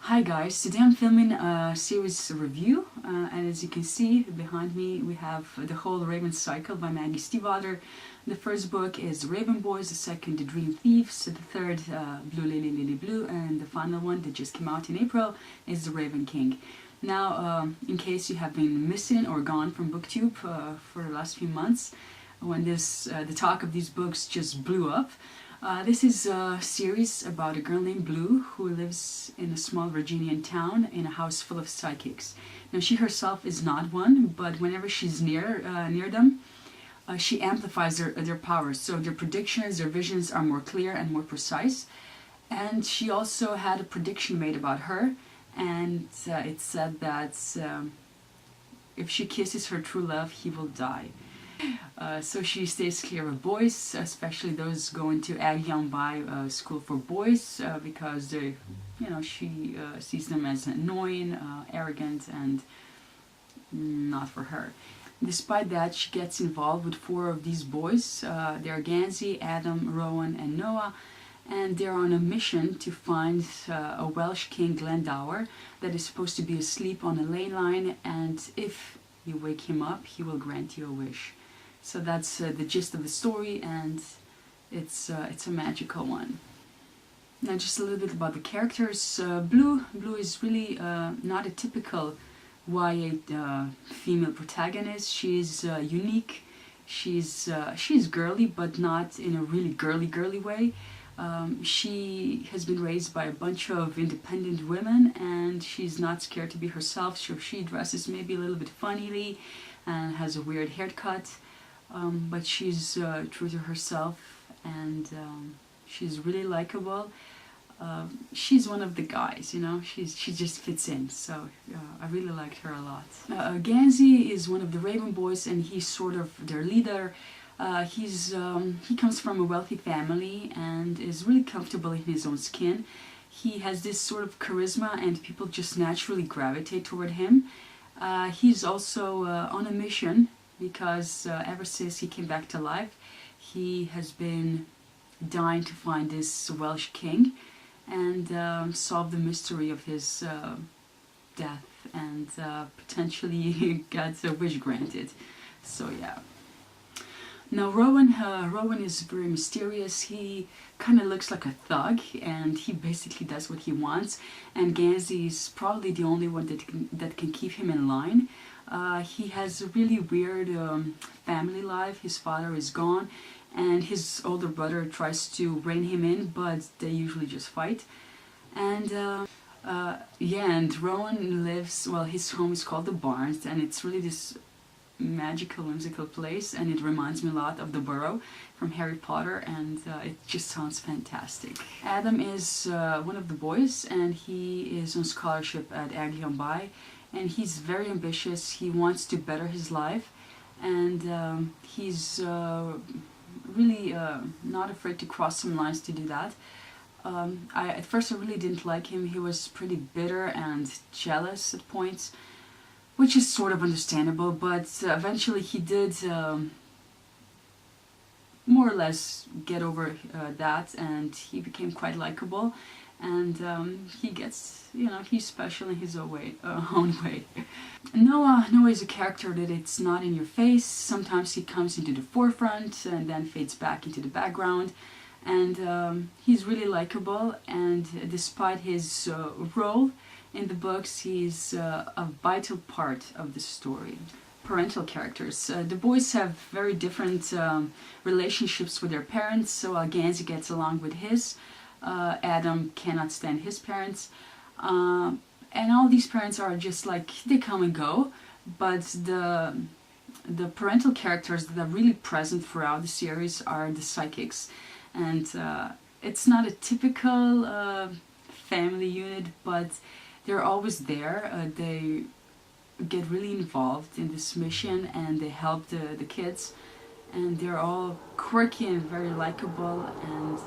Hi guys, today I'm filming a series review and as you can see behind me we have the whole Raven Cycle by Maggie Stiefvater. The first book is Raven Boys, the second The Dream Thieves, the third Blue Lily Lily Blue, and the final one that just came out in April is The Raven King. Now in case you have been missing or gone from BookTube for the last few months when the talk of these books just blew up. This is a series about a girl named Blue who lives in a small Virginian town in a house full of psychics. Now she herself is not one, but whenever she's near them, she amplifies their powers. So their predictions, their visions are more clear and more precise. And she also had a prediction made about her, and it said that if she kisses her true love, he will die. So she stays clear of boys, especially those going to Agyeong-bai school for boys, because they, she sees them as annoying, arrogant, and not for her. Despite that, she gets involved with 4 of these boys. They are Gansey, Adam, Rowan, and Noah, and they're on a mission to find a Welsh king, Glendower, that is supposed to be asleep on a ley line, and if you wake him up, he will grant you a wish. So that's the gist of the story, and it's a magical one. Now just a little bit about the characters. Blue is really not a typical YA female protagonist. She's unique. She's girly, but not in a really girly way. She has been raised by a bunch of independent women, and she's not scared to be herself. So she dresses maybe a little bit funnily and has a weird haircut. But she's true to herself, and she's really likable. She's one of the guys, she just fits in, so I really liked her a lot. Gansey is one of the Raven Boys, and he's sort of their leader. He comes from a wealthy family and is really comfortable in his own skin. He has this sort of charisma, and people just naturally gravitate toward him. He's also on a mission, because ever since he came back to life, he has been dying to find this Welsh king and solve the mystery of his death, and potentially get a wish granted. So yeah. Now Rowan is very mysterious. He kind of looks like a thug, and he basically does what he wants, and Gansey is probably the only one that can keep him in line. He has a really weird family life. His father is gone, and his older brother tries to rein him in, but they usually just fight. And and Rowan lives, well, his home is called the Barns, and it's really this magical, whimsical place, and it reminds me a lot of the Burrow from Harry Potter, and it just sounds fantastic. Adam is one of the boys, and he is on scholarship at Agyeong-bai, and he's very ambitious. He wants to better his life, and he's really not afraid to cross some lines to do that. At first I really didn't like him. He was pretty bitter and jealous at points, which is sort of understandable, but eventually he did more or less get over that, and he became quite likable, and he gets, he's special in his own way. Noah is a character that it's not in your face. Sometimes he comes into the forefront and then fades back into the background, and he's really likable, and despite his role in the books, he's a vital part of the story. Parental characters. The boys have very different relationships with their parents. So Gansey gets along with his. Adam cannot stand his parents. And all these parents are just like, they come and go. But the parental characters that are really present throughout the series are the psychics. And it's not a typical family unit, but they're always there. They get really involved in this mission, and they help the kids, and they're all quirky and very likable, and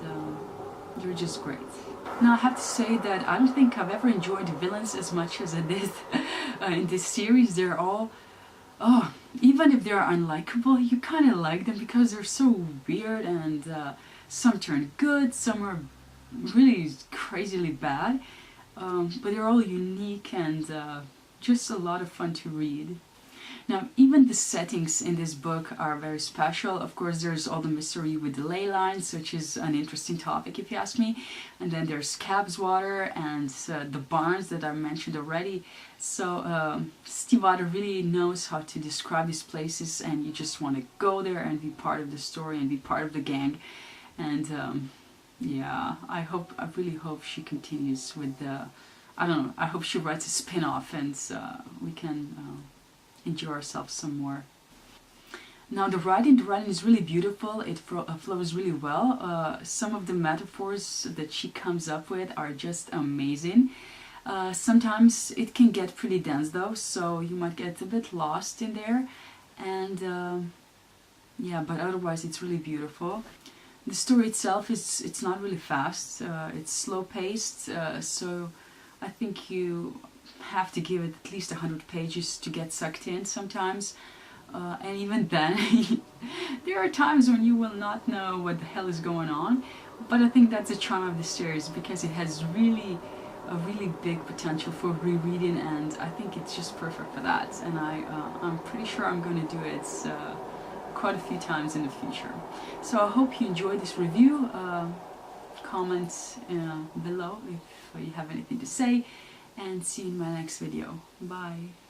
they're just great. Now I have to say that I don't think I've ever enjoyed villains as much as I did in this series. They're all, even if they're unlikable, you kind of like them because they're so weird, and some turn good, some are really crazily bad. but they're all unique and just a lot of fun to read. Now, even the settings in this book are very special. Of course, there's all the mystery with the ley lines, which is an interesting topic if you ask me. And then there's Cabswater and the barns that I mentioned already. So Stiefvater really knows how to describe these places, and you just want to go there and be part of the story and be part of the gang. And yeah, I really hope she continues with the, I don't know, I hope she writes a spin-off and we can enjoy ourselves some more. Now the writing is really beautiful. It flows really well. Some of the metaphors that she comes up with are just amazing. Sometimes it can get pretty dense though, so you might get a bit lost in there. And yeah, but otherwise it's really beautiful. The story itself it's not really fast. It's slow paced, so I think you have to give it at least 100 pages to get sucked in sometimes. And even then, there are times when you will not know what the hell is going on. But I think that's the charm of the series, because it has a really big potential for rereading, and I think it's just perfect for that. And I'm pretty sure I'm going to do it quite a few times in the future. So I hope you enjoyed this review. Comment below if you have anything to say, and see you in my next video. Bye.